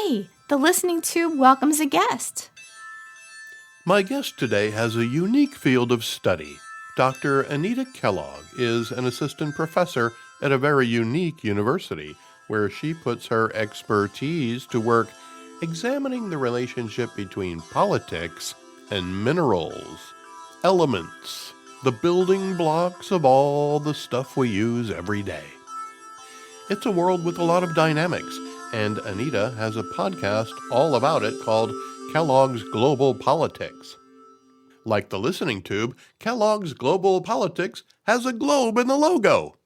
Today, the Listening Tube welcomes a guest. My guest today has a unique field of study. Dr. Anita Kellogg is an assistant professor at a very unique university where she puts her expertise to work examining the relationship between politics and minerals, elements, the building blocks of all the stuff we use every day. It's a world with a lot of dynamics, and Anita has a podcast all about it called Kellogg's Global Politics. Like the listening tube, Kellogg's Global Politics has a globe in the logo.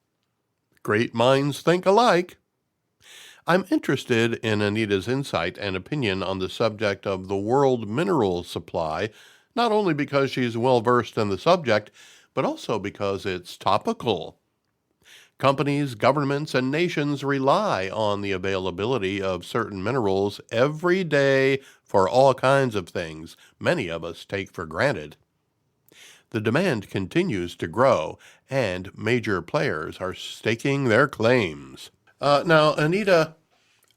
Great minds think alike. I'm interested in Anita's insight and opinion on the subject of the world mineral supply, not only because she's well versed in the subject, but also because it's topical. Companies, governments, and nations rely on the availability of certain minerals every day for all kinds of things many of us take for granted. The demand continues to grow, and major players are staking their claims. Now, Anita,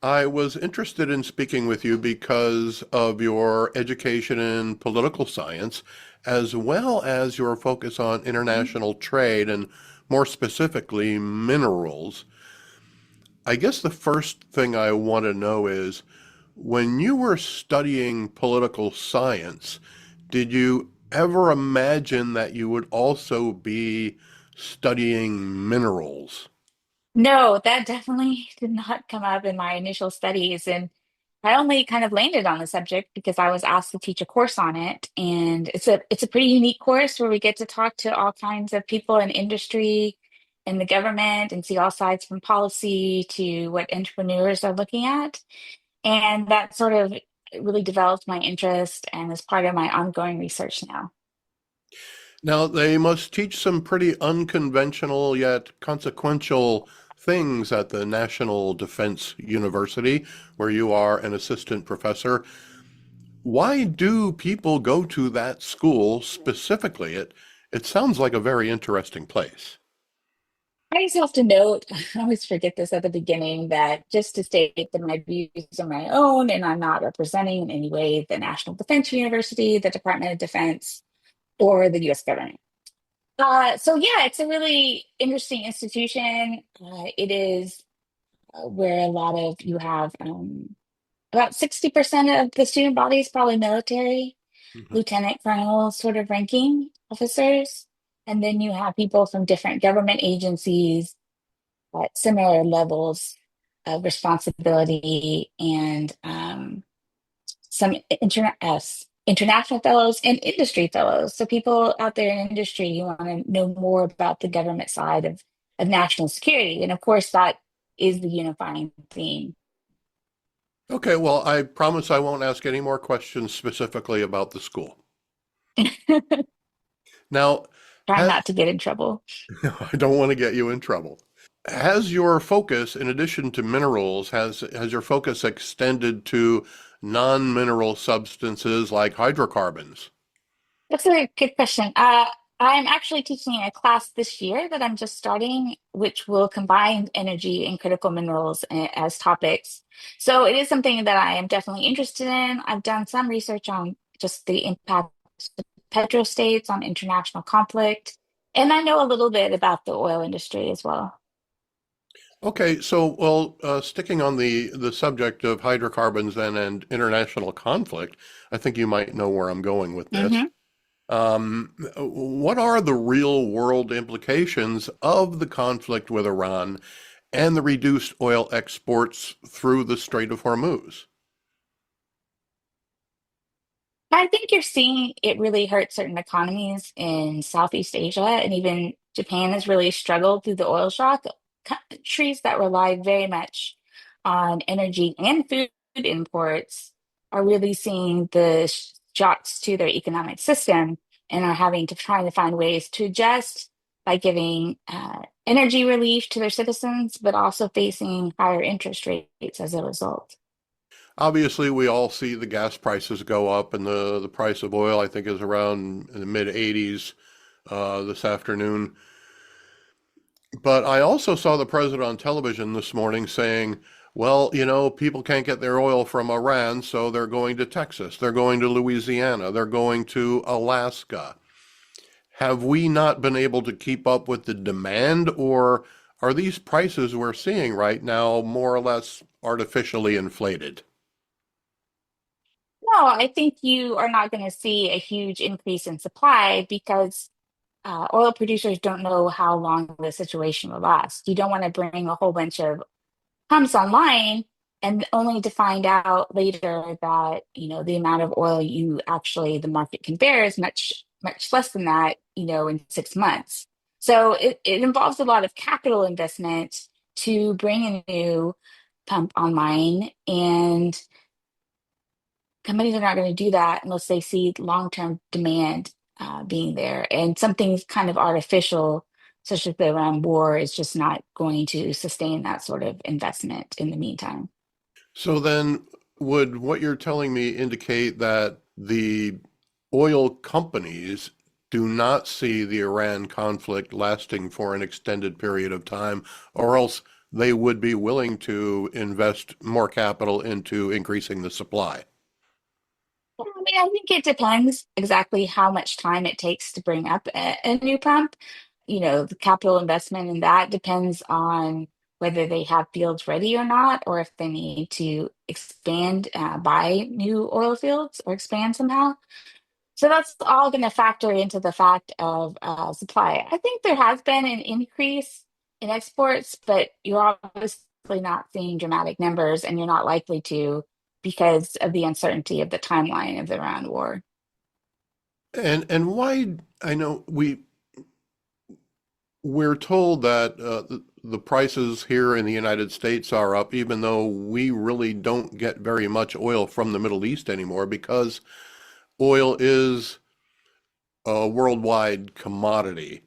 I was interested in speaking with you because of your education in political science, as well as your focus on international trade and more specifically minerals. I guess the first thing I want to know is, when you were studying political science, did you ever imagine that you would also be studying minerals? No, that definitely did not come up in my initial studies. And I only kind of landed on the subject because I was asked to teach a course on it. And it's a pretty unique course where we get to talk to all kinds of people in industry and the government and see all sides from policy to what entrepreneurs are looking at. And that sort of really developed my interest and is part of my ongoing research now. Now, they must teach some pretty unconventional yet consequential things at the National Defense University, where you are an assistant professor. Why do people go to that school specifically? It sounds like a very interesting place. I just have to note, I always forget this at the beginning, that just to state that my views are my own and I'm not representing in any way the National Defense University, the Department of Defense, or the US government. So yeah, it's a really interesting institution. It is where a lot of you have about 60% of the student body is probably military, Mhm. lieutenant colonel sort of ranking officers. And then you have people from different government agencies at similar levels of responsibility and some international fellows and industry fellows. So people out there in industry, you want to know more about the government side of national security. And of course, that is the unifying theme. Okay, well, I promise I won't ask any more questions specifically about the school. Now, Trying has, not to get in trouble. I don't want to get you in trouble. Has your focus, in addition to minerals, has your focus extended to non-mineral substances like hydrocarbons? That's a good question. I'm actually teaching a class this year that I'm just starting, which will combine energy and critical minerals as topics. So it is something that I am definitely interested in. I've done some research on just the impact of petrostates on international conflict, and I know a little bit about the oil industry as well. Okay, so well, sticking on the subject of hydrocarbons then and international conflict, I think you might know where I'm going with this. Hmm. What are the real world implications of the conflict with Iran and the reduced oil exports through the Strait of Hormuz? I think you're seeing it really hurt certain economies in Southeast Asia, and even Japan has really struggled through the oil shock. Countries that rely very much on energy and food imports are really seeing the shocks to their economic system and are having to try to find ways to adjust by giving energy relief to their citizens, but also facing higher interest rates as a result. Obviously, we all see the gas prices go up, and the price of oil, I think, is around in the mid 80s this afternoon. But I also saw the president on television this morning saying, Well, people can't get their oil from Iran, so they're going to Texas, they're going to Louisiana, they're going to Alaska. Have we not been able to keep up with the demand, or are these prices we're seeing right now more or less artificially inflated? No, I think you are not going to see a huge increase in supply because oil producers don't know how long the situation will last. You don't want to bring a whole bunch of pumps online and only to find out later that, the amount of oil the market can bear is much less than that, in 6 months. So it involves a lot of capital investment to bring a new pump online, and companies are not going to do that unless they see long-term demand being there. And something kind of artificial, such as the Iran war, is just not going to sustain that sort of investment in the meantime. So then, would what you're telling me indicate that the oil companies do not see the Iran conflict lasting for an extended period of time, or else they would be willing to invest more capital into increasing the supply? I mean, I think it depends exactly how much time it takes to bring up a new pump. The capital investment in that depends on whether they have fields ready or not, or if they need to expand, buy new oil fields or expand somehow. So that's all going to factor into the fact of supply. I think there has been an increase in exports, but you're obviously not seeing dramatic numbers, and you're not likely to because of the uncertainty of the timeline of the Iran war. And why? I know we're told that the prices here in the United States are up, even though we really don't get very much oil from the Middle East anymore because oil is a worldwide commodity.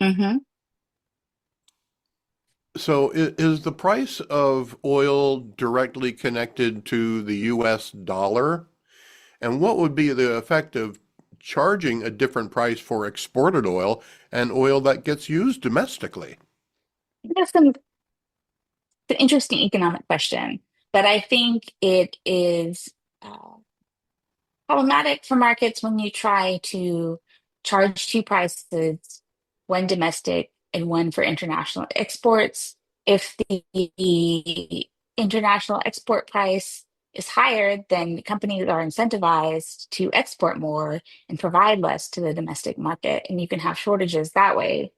Hmm. So is the price of oil directly connected to the US dollar? And what would be the effect of charging a different price for exported oil and oil that gets used domestically? That's an interesting economic question, but I think it is uh, problematic for markets when you try to charge two prices, one domestic and one for international exports. If the international export price is higher, then companies are incentivized to export more and provide less to the domestic market, and you can have shortages that way.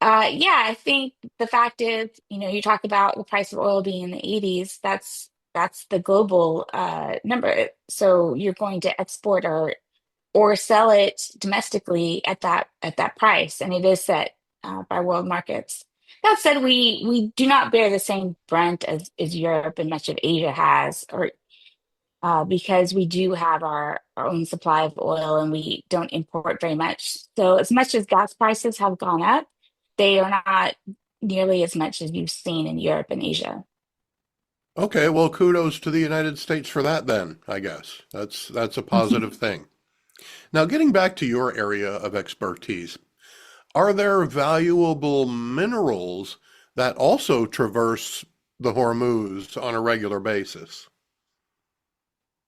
Yeah, I think the fact is, you talk about the price of oil being in the 80s. That's the global number. So you're going to export or sell it domestically at that price, and it is set by world markets. That said, we do not bear the same brunt as Europe and much of Asia has, or because we do have our own supply of oil and we don't import very much. So, as much as gas prices have gone up, they are not nearly as much as you've seen in Europe and Asia. Okay, well, kudos to the United States for that then, I guess. That's a positive thing. Now, getting back to your area of expertise, are there valuable minerals that also traverse the Hormuz on a regular basis?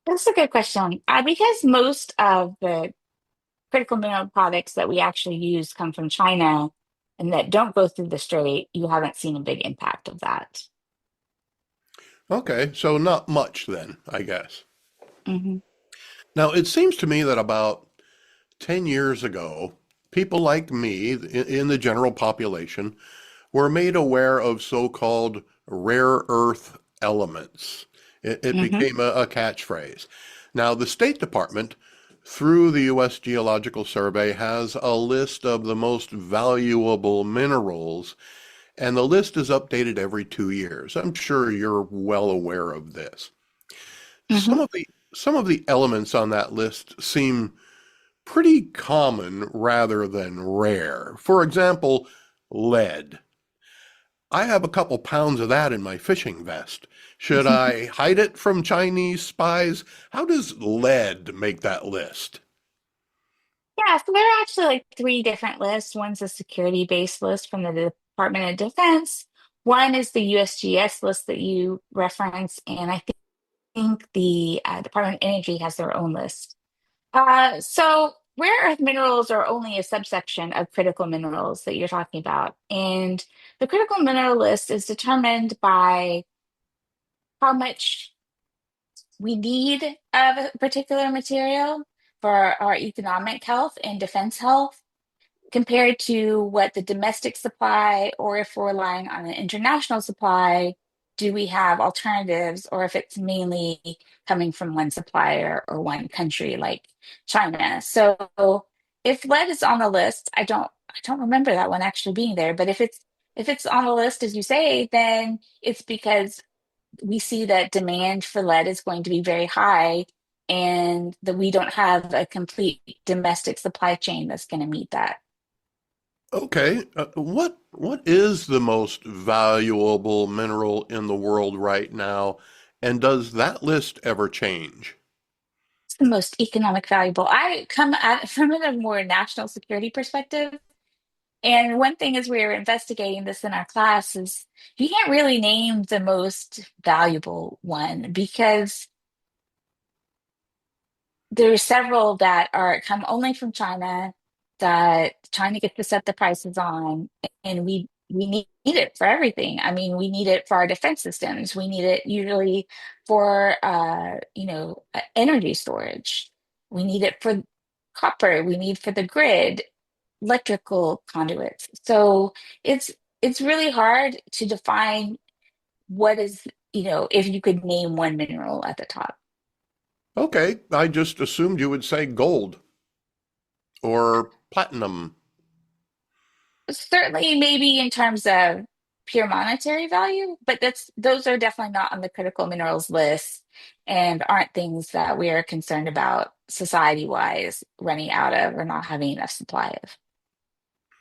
That's a good question. Because most of the critical mineral products that we actually use come from China and that don't go through the strait, you haven't seen a big impact of that. Okay, so not much then, I guess. Hmm. Now, it seems to me that about 10 years ago, people like me in the general population were made aware of so-called rare earth elements. It Hmm. became a catchphrase. Now, the State Department, through the U.S. Geological Survey, has a list of the most valuable minerals, and the list is updated every 2 years. I'm sure you're well aware of this. Hmm. Some of the elements on that list seem pretty common rather than rare. For example, lead. I have a couple pounds of that in my fishing vest. Should I hide it from Chinese spies? How does lead make that list? Yeah, so there are actually like three different lists. One's a security-based list from the Department of Defense. One is the USGS list that you reference, and I think the Department of Energy has their own list. So rare earth minerals are only a subsection of critical minerals that you're talking about. And the critical mineral list is determined by how much we need of a particular material for our economic health and defense health compared to what the domestic supply, or if we're relying on an international supply, do we have alternatives, or if it's mainly coming from one supplier or one country like China. So if lead is on the list, I don't remember that one actually being there, but if it's on the list as you say, then it's because we see that demand for lead is going to be very high and that we don't have a complete domestic supply chain that's going to meet that. Okay, what is the most valuable mineral in the world right now, and does that list ever change? It's the most economic valuable. I come at it from a more national security perspective. And one thing as we were investigating this in our class is you can't really name the most valuable one because there are several that are come only from China that China gets to set the prices on, and we need it for everything. I mean, we need it for our defense systems. We need it usually for energy storage. We need it for copper. We need for the grid, electrical conduits. So it's it's really hard to define what is, if you could name one mineral at the top. Okay, I just assumed you would say gold or platinum. Certainly, maybe in terms of pure monetary value, but those are definitely not on the critical minerals list and aren't things that we are concerned about society-wise running out of or not having enough supply of.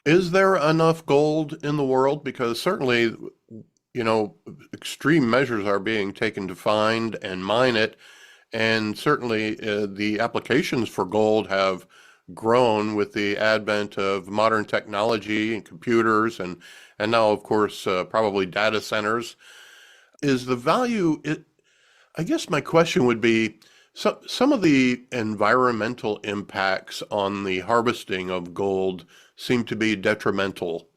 Is there enough gold in the world? Because certainly, you know, extreme measures are being taken to find and mine it. And certainly, the applications for gold have grown with the advent of modern technology and computers, and now, of course, probably data centers. Is the value? I guess my question would be, some of the environmental impacts on the harvesting of gold seem to be detrimental.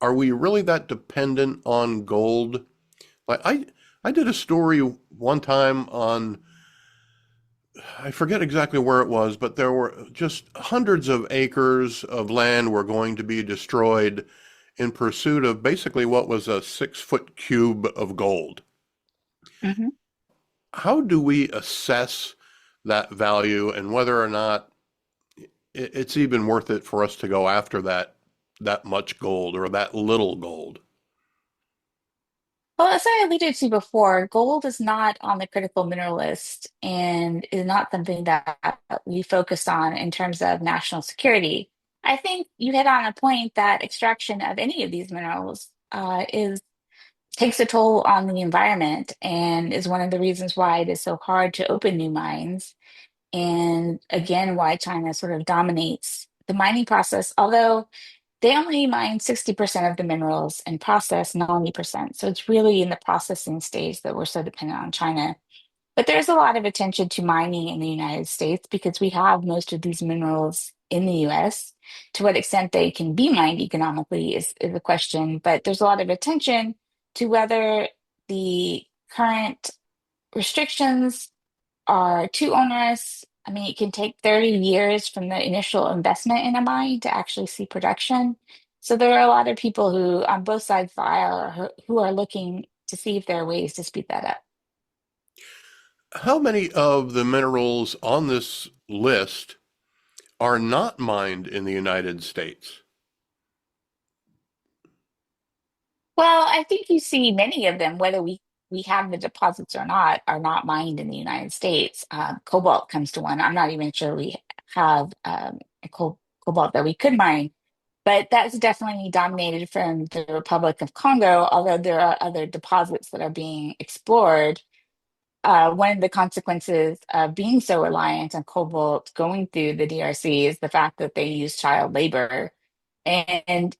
Are we really that dependent on gold? Like I did a story one time on, I forget exactly where it was, but there were just hundreds of acres of land were going to be destroyed in pursuit of basically what was a 6 foot cube of gold. Mhm. How do we assess that value and whether or not it's even worth it for us to go after that much gold or that little gold? Well, as I alluded to before, gold is not on the critical mineral list and is not something that we focus on in terms of national security. I think you hit on a point that extraction of any of these minerals is takes a toll on the environment and is one of the reasons why it is so hard to open new mines. And again, why China sort of dominates the mining process, although they only mine 60% of the minerals and process 90%. So it's really in the processing stage that we're so dependent on China. But there's a lot of attention to mining in the United States because we have most of these minerals in the US. To what extent they can be mined economically is a question, but there's a lot of attention to whether the current restrictions are too onerous. I mean, it can take 30 years from the initial investment in a mine to actually see production. So there are a lot of people who, on both sides of the aisle, who are looking to see if there are ways to speed that up. How many of the minerals on this list are not mined in the United States? Well, I think you see many of them, whether we have the deposits or not, are not mined in the United States. Cobalt comes to one. I'm not even sure we have cobalt that we could mine, but that's definitely dominated from the Republic of Congo, although there are other deposits that are being explored. One of the consequences of being so reliant on cobalt going through the DRC is the fact that they use child labor. And,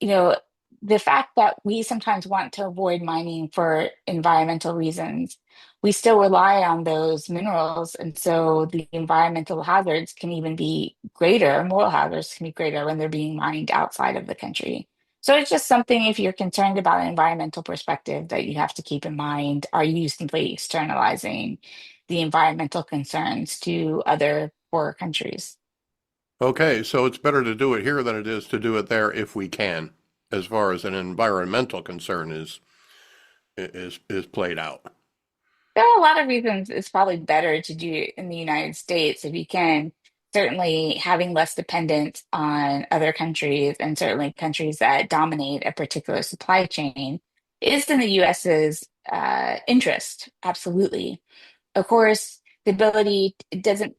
you know, the fact that we sometimes want to avoid mining for environmental reasons, we still rely on those minerals. And so the environmental hazards can even be greater, moral hazards can be greater when they're being mined outside of the country. So it's just something, if you're concerned about an environmental perspective, that you have to keep in mind. Are you simply externalizing the environmental concerns to other poorer countries? Okay, so it's better to do it here than it is to do it there if we can, as far as an environmental concern is played out. There are a lot of reasons it's probably better to do it in the United States if you can. Certainly, having less dependence on other countries and certainly countries that dominate a particular supply chain is in the US's interest. Absolutely. Of course, the ability it doesn't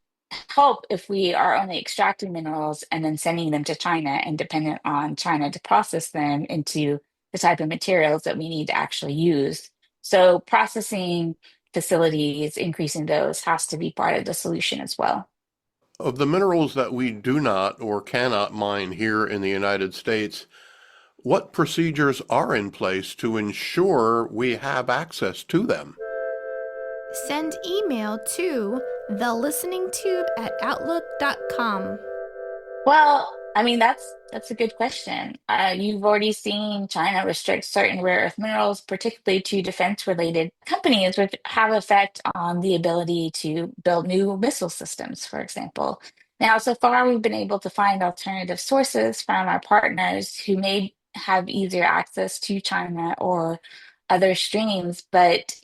help if we are only extracting minerals and then sending them to China and dependent on China to process them into the type of materials that we need to actually use. So processing facilities, increasing those has to be part of the solution as well. Of the minerals that we do not or cannot mine here in the United States, what procedures are in place to ensure we have access to them? Send email to thelisteningtube@outlook.com. Well, I mean that's a good question. You've already seen China restrict certain rare earth minerals, particularly to defense-related companies, which have effect on the ability to build new missile systems, for example. Now, so far, we've been able to find alternative sources from our partners who may have easier access to China or other streams, but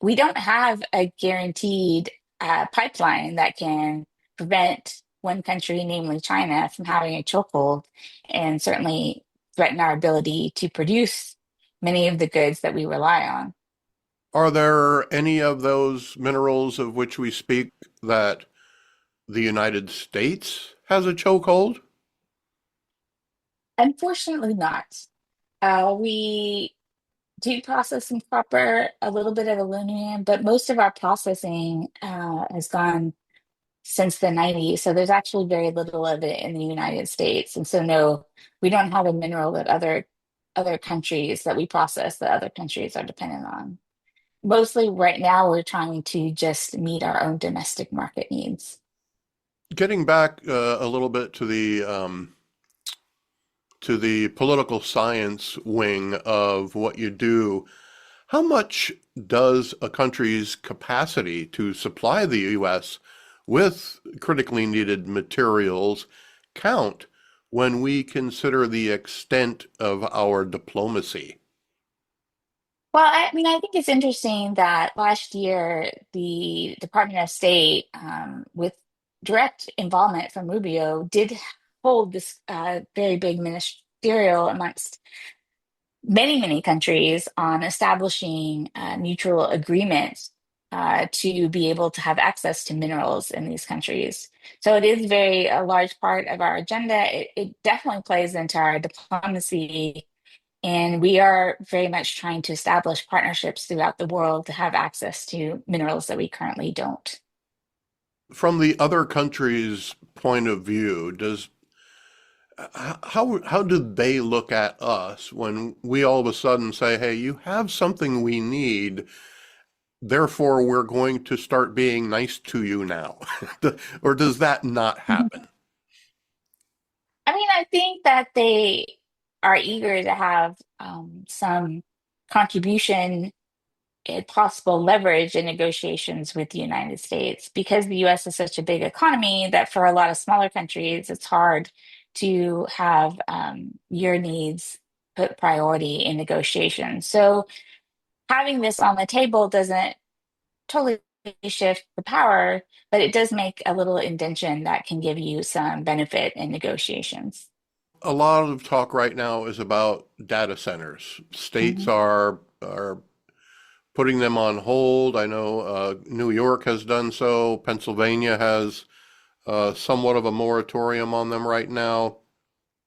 we don't have a guaranteed pipeline that can prevent one country, namely China, from having a chokehold and certainly threaten our ability to produce many of the goods that we rely on. Are there any of those minerals of which we speak that the United States has a chokehold? Unfortunately, not. We do process some copper, a little bit of aluminum, but most of our processing has gone since the 90s. So there's actually very little of it in the United States. And so no, we don't have a mineral that other countries that we process that other countries are dependent on. Mostly right now we're trying to just meet our own domestic market needs. Getting back a little bit to the political science wing of what you do, how much does a country's capacity to supply the U.S. with critically needed materials count when we consider the extent of our diplomacy? Well, I mean, I think it's interesting that last year the Department of State, with direct involvement from Rubio, did hold this very big ministerial amongst many countries on establishing mutual agreements to be able to have access to minerals in these countries. So it is very a large part of our agenda. It definitely plays into our diplomacy, and we are very much trying to establish partnerships throughout the world to have access to minerals that we currently don't. From the other country's point of view, does how do they look at us when we all of a sudden say, "Hey, you have something we need, therefore we're going to start being nice to you now," or does that not happen? I mean, I think that they are eager to have some contribution and possible leverage in negotiations with the United States because the US is such a big economy that for a lot of smaller countries, it's hard to have your needs put priority in negotiations. So having this on the table doesn't totally shift the power, but it does make a little indention that can give you some benefit in negotiations. A lot of talk right now is about data centers. States Mhm. are putting them on hold. I know New York has done so. Pennsylvania has somewhat of a moratorium on them right now.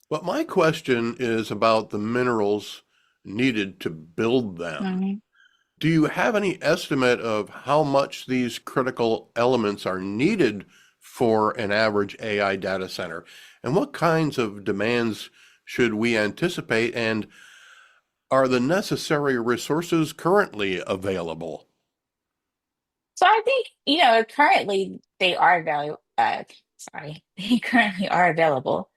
But my question is about the minerals needed to build them. Mhm. Do you have any estimate of how much these critical elements are needed for an average AI data center? And what kinds of demands should we anticipate? And Are the necessary resources currently available? So I think, currently they are available. Sorry, they currently are available.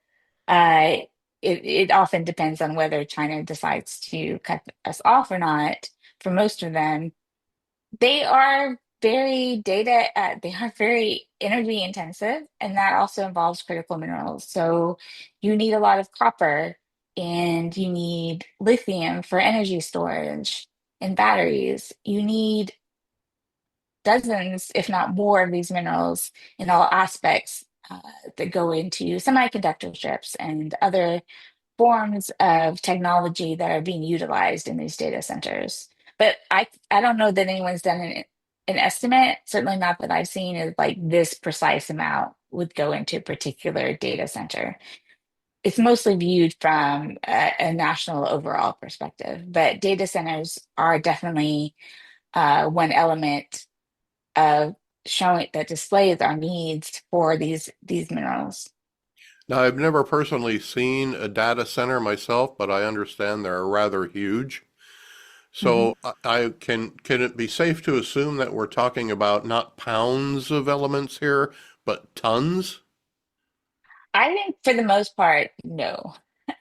Uh, it often depends on whether China decides to cut us off or not. For most of them, they are they are very energy intensive, and that also involves critical minerals. So you need a lot of copper, and you need lithium for energy storage and batteries. You need dozens, if not more, of these minerals in all aspects that go into semiconductor chips and other forms of technology that are being utilized in these data centers. But I don't know that anyone's done an estimate, certainly not that I've seen, is like this precise amount would go into a particular data center. It's mostly viewed from a national overall perspective, but data centers are definitely one element of showing that displays our needs for these minerals. Now, I've never personally seen a data center myself, but I understand they're rather huge. Mhm. So can it be safe to assume that we're talking about not pounds of elements here, but tons? I think for the most part, no,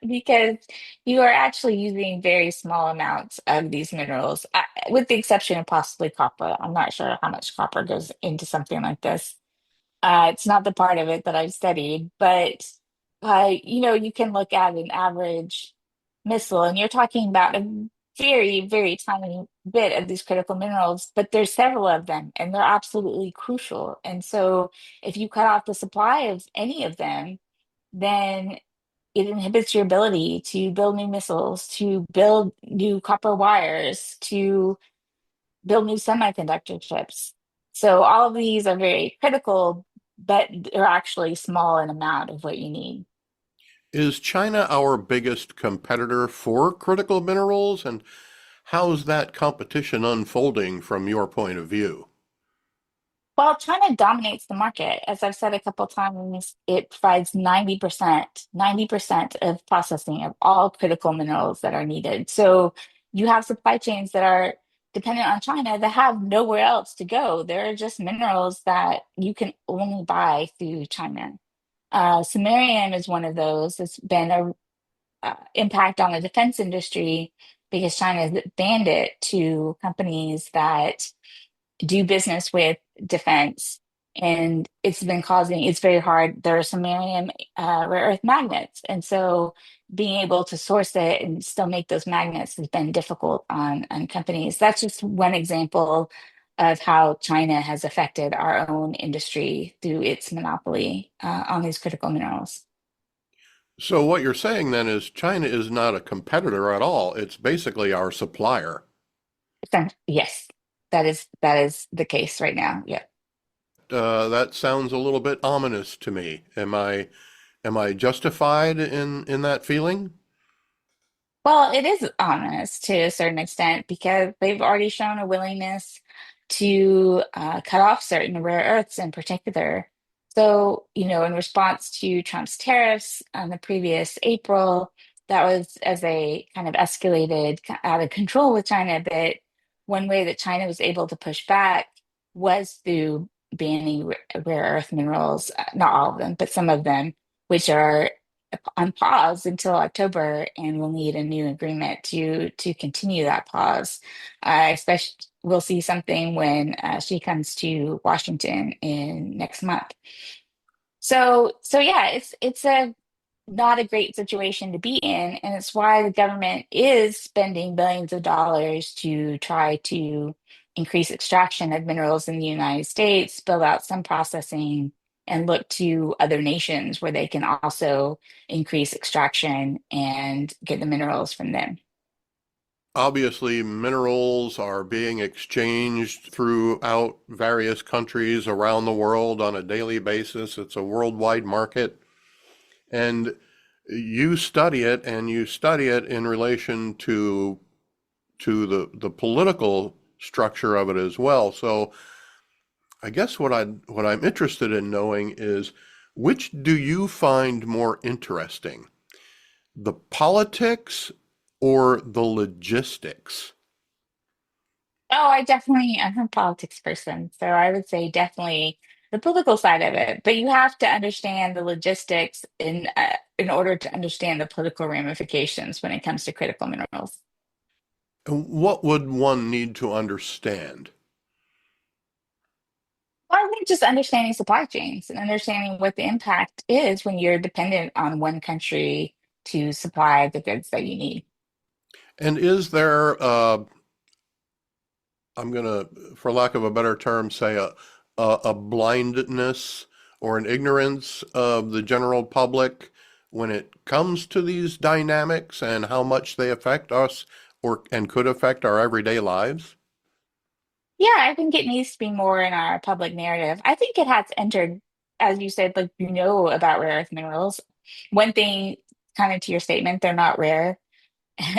because you are actually using very small amounts of these minerals, with the exception of possibly copper. I'm not sure how much copper goes into something like this. It's not the part of it that I've studied, but you can look at an average missile, and you're talking about a very, very tiny bit of these critical minerals, but there's several of them, and they're absolutely crucial. And so, if you cut off the supply of any of them, then it inhibits your ability to build new missiles, to build new copper wires, to build new semiconductor chips. So all of these are very critical, but they're actually small in amount of what you need. Is China our biggest competitor for critical minerals? And how's that competition unfolding from your point of view? Well, China dominates the market. As I've said a couple times, it provides 90% of processing of all critical minerals that are needed. So you have supply chains that are dependent on China that have nowhere else to go. There are just minerals that you can only buy through China. Samarium is one of those. It's been a impact on the defense industry because China has banned it to companies that do business with defense. And it's very hard. There are samarium rare earth magnets. And so being able to source it and still make those magnets has been difficult on companies. That's just one example of how China has affected our own industry through its monopoly on these critical minerals. So what you're saying then is China is not a competitor at all. It's basically our supplier. Yes, that is the case right now. Yeah. That sounds a little bit ominous to me. Am I justified in that feeling? Well, it is honest to a certain extent because they've already shown a willingness to cut off certain rare earths in particular. So, in response to Trump's tariffs on the previous April, that was as they kind of escalated out of control with China a bit. One way that China was able to push back was through banning rare earth minerals, not all of them, but some of them, which are on pause until October, and we'll need a new agreement to continue that pause. Especially, we'll see something when she comes to Washington in next month. So yeah, it's a not a great situation to be in, and it's why the government is spending billions of dollars to try to increase extraction of minerals in the United States, build out some processing, and look to other nations where they can also increase extraction and get the minerals from them. Obviously, minerals are being exchanged throughout various countries around the world on a daily basis. It's a worldwide market. And you study it and you study it in relation to the political structure of it as well. So I guess what I'm interested in knowing is which do you find more interesting? The politics or the logistics? Oh, I'm a politics person, so I would say definitely the political side of it. But you have to understand the logistics in order to understand the political ramifications when it comes to critical minerals. And what would one need to understand? Well, I think just understanding supply chains and understanding what the impact is when you're dependent on one country to supply the goods that you need. And is there, I'm going to, for lack of a better term, say a blindness or an ignorance of the general public when it comes to these dynamics and how much they affect us or and could affect our everyday lives? Yeah, I think it needs to be more in our public narrative. I think it has entered, as you said, like you know about rare earth minerals. One thing, kind of to your statement, they're not rare.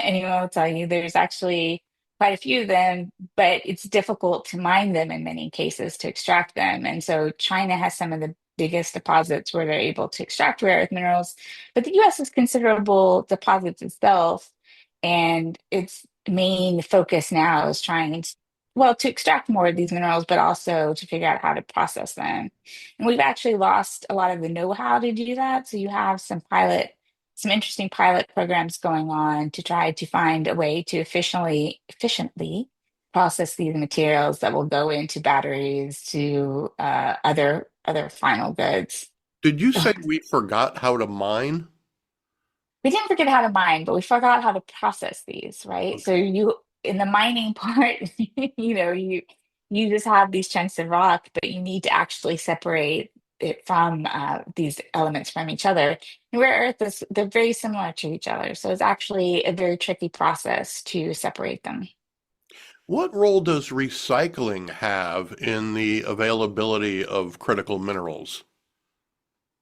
Anyone will tell you there's actually quite a few of them, but it's difficult to mine them in many cases to extract them. And so China has some of the biggest deposits where they're able to extract rare earth minerals, but the US has considerable deposits itself. And its main focus now is trying to, well, to extract more of these minerals, but also to figure out how to process them. And we've actually lost a lot of the know-how to do that. So you have some interesting pilot programs going on to try to find a way to efficiently process these materials that will go into batteries to other final goods. Did you say we forgot how to mine? We didn't forget how to mine, but we forgot how to process these, right? So Okay. you in the mining part, you just have these chunks of rock, but you need to actually separate it from these elements from each other. And rare earth is they're very similar to each other, so it's actually a very tricky process to separate them. What role does recycling have in the availability of critical minerals?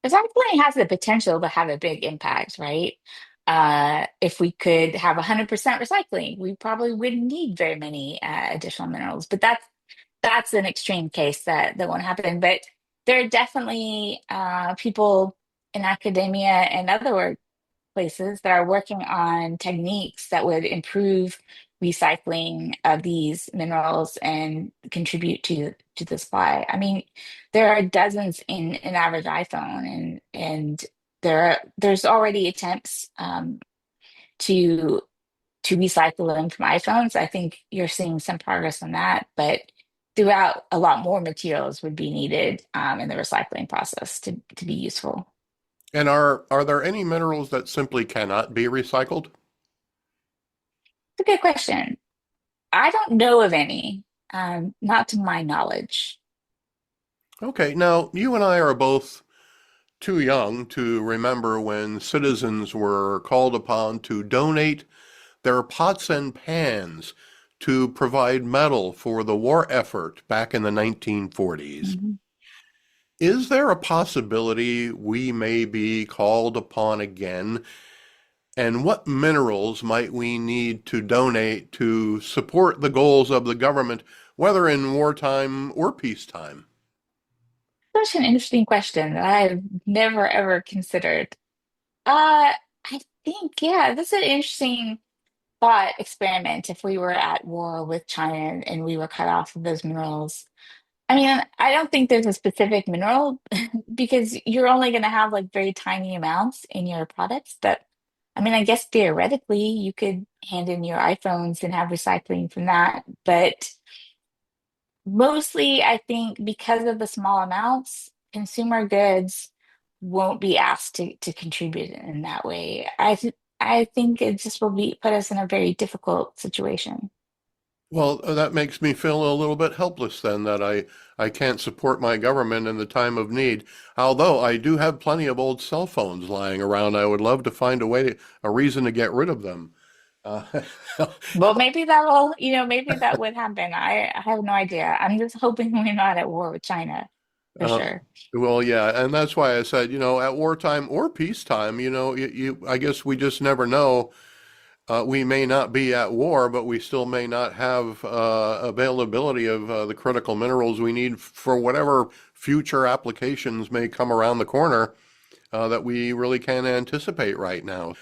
Recycling has the potential to have a big impact, right? If we could have 100% recycling, we probably wouldn't need very many additional minerals. But that's an extreme case that won't happen. But there are definitely people in academia and other places that are working on techniques that would improve recycling of these minerals and contribute to the supply. I mean, there are dozens in an average iPhone, and there's already attempts to recycle them from iPhones. I think you're seeing some progress on that, but throughout a lot more materials would be needed in the recycling process to be useful. And are there any minerals that simply cannot be recycled? It's a good question. I don't know of any, not to my knowledge. Okay, now you and I are both too young to remember when citizens were called upon to donate their pots and pans to provide metal for the war effort back in the 1940s. Mhm. Is there a possibility we may be called upon again? And what minerals might we need to donate to support the goals of the government, whether in wartime or peacetime? Such an interesting question that I've never ever considered. I think, yeah, that's an interesting thought experiment if we were at war with China and we were cut off of those minerals. I mean, I don't think there's a specific mineral because you're only going to have like very tiny amounts in your products that, I mean, I guess theoretically you could hand in your iPhones and have recycling from that, but mostly I think because of the small amounts, consumer goods won't be asked to contribute in that way. I think it just will be put us in a very difficult situation. Well, that makes me feel a little bit helpless then that I can't support my government in the time of need. Although I do have plenty of old cell phones lying around, I would love to find a reason to get rid of them. Uh, Well, maybe that will, maybe that would happen. I have no idea. I'm just hoping we're not at war with China for uh, sure. well, yeah, and that's why I said, at wartime or peacetime, I guess we just never know. We may not be at war, but we still may not have availability of the critical minerals we need for whatever future applications may come around the corner that we really can't anticipate right now.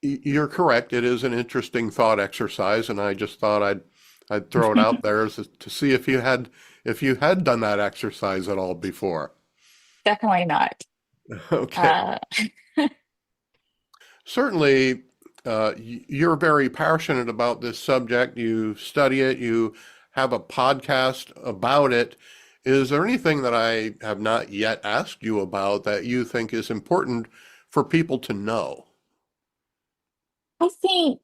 You're correct. It is an interesting thought exercise, and I just thought I'd throw it out there to see if you had done that exercise at all before. Definitely not. Okay. Uh, Certainly, you're very passionate about this subject. You study it, you have a podcast about it. Is there anything that I have not yet asked you about that you think is important for people to know? I think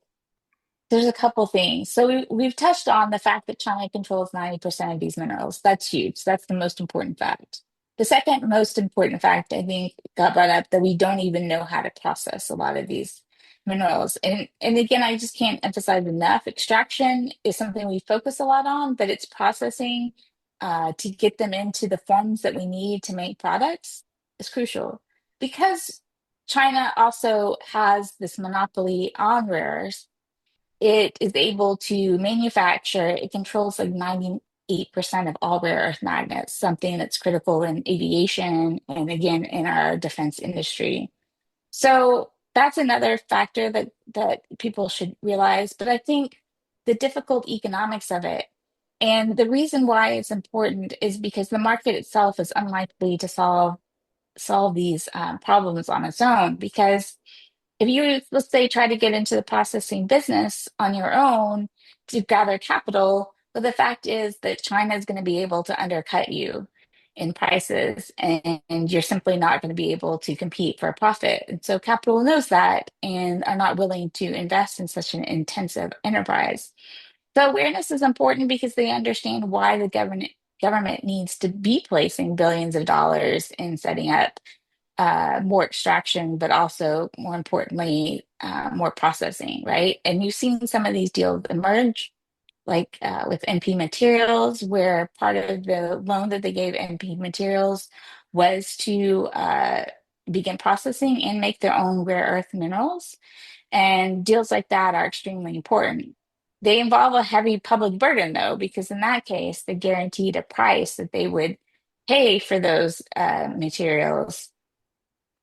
there's a couple things. So we've touched on the fact that China controls 90% of these minerals. That's huge. That's the most important fact. The second most important fact, I think, got brought up that we don't even know how to process a lot of these minerals. And again, I just can't emphasize enough. Extraction is something we focus a lot on, but it's processing to get them into the forms that we need to make products is crucial. Because China also has this monopoly on rare earths, it is able to manufacture, it controls like 98% of all rare earth magnets, something that's critical in aviation and again in our defense industry. So that's another factor that people should realize. But I think the difficult economics of it, and the reason why it's important is because the market itself is unlikely to solve these problems on its own. Because if you, let's say, try to get into the processing business on your own to gather capital, but the fact is that China is going to be able to undercut you in prices, and you're simply not going to be able to compete for a profit. And so capital knows that and are not willing to invest in such an intensive enterprise. So awareness is important because they understand why the government needs to be placing billions of dollars in setting up more extraction, but also more importantly, more processing, right? And you've seen some of these deals emerge, like with NP Materials, where part of the loan that they gave NP Materials was to begin processing and make their own rare earth minerals. And deals like that are extremely important. They involve a heavy public burden, though, because in that case, they guaranteed a price that they would pay for those materials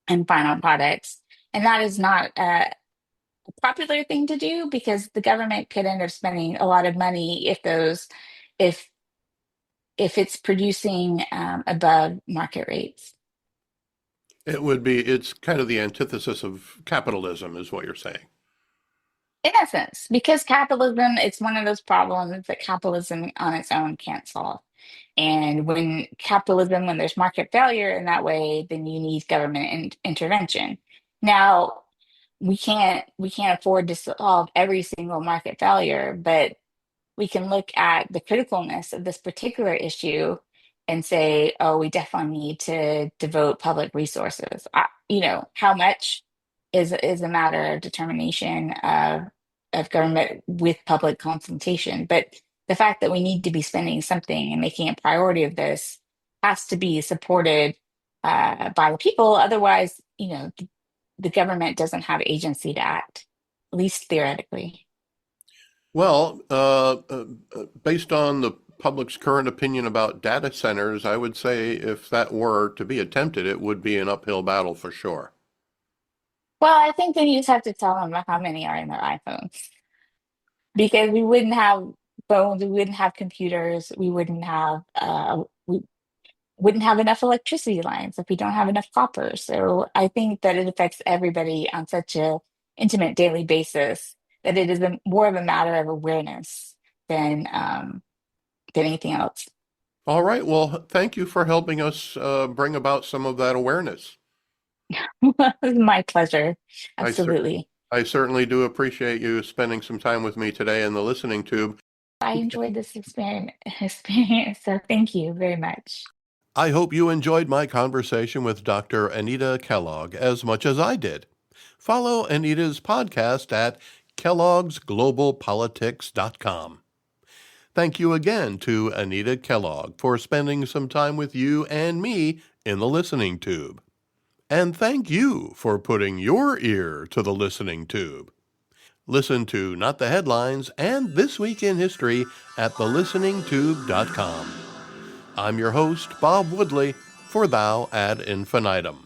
and final products. And that is not a popular thing to do because the government could end up spending a lot of money if if it's producing above market rates. It's kind of the antithesis of capitalism, is what you're saying. In essence, because capitalism, it's one of those problems that capitalism on its own can't solve. And when capitalism, when there's market failure in that way, then you need government intervention. Now, we can't afford to solve every single market failure, but we can look at the criticalness of this particular issue and say, oh, we definitely need to devote public resources. How much is a matter of determination of government with public consultation. But the fact that we need to be spending something and making a priority of this has to be supported by the people. Otherwise, the government doesn't have agency to act, at least theoretically. Well, based on the public's current opinion about data centers, I would say if that were to be attempted, it would be an uphill battle for sure. Well, I think then you just have to tell them how many are in their iPhones because we wouldn't have phones, we wouldn't have computers, we wouldn't have enough electricity lines if we don't have enough copper. So I think that it affects everybody on such a intimate daily basis that it is more of a matter of awareness than anything else. All right. Well, thank you for helping us bring about some of that awareness. My pleasure. I cer Absolutely. I certainly do appreciate you spending some time with me today in the listening tube. I enjoyed this experience, so thank you very much. I hope you enjoyed my conversation with Dr. Anita Kellogg as much as I did. Follow Anita's podcast at kelloggsglobalpolitics.com. Thank you again to Anita Kellogg for spending some time with you and me in the listening tube. And thank you for putting your ear to the listening tube. Listen to Not the Headlines and This Week in History at thelisteningtube.com. I'm your host, Bob Woodley, for Thou ad infinitum.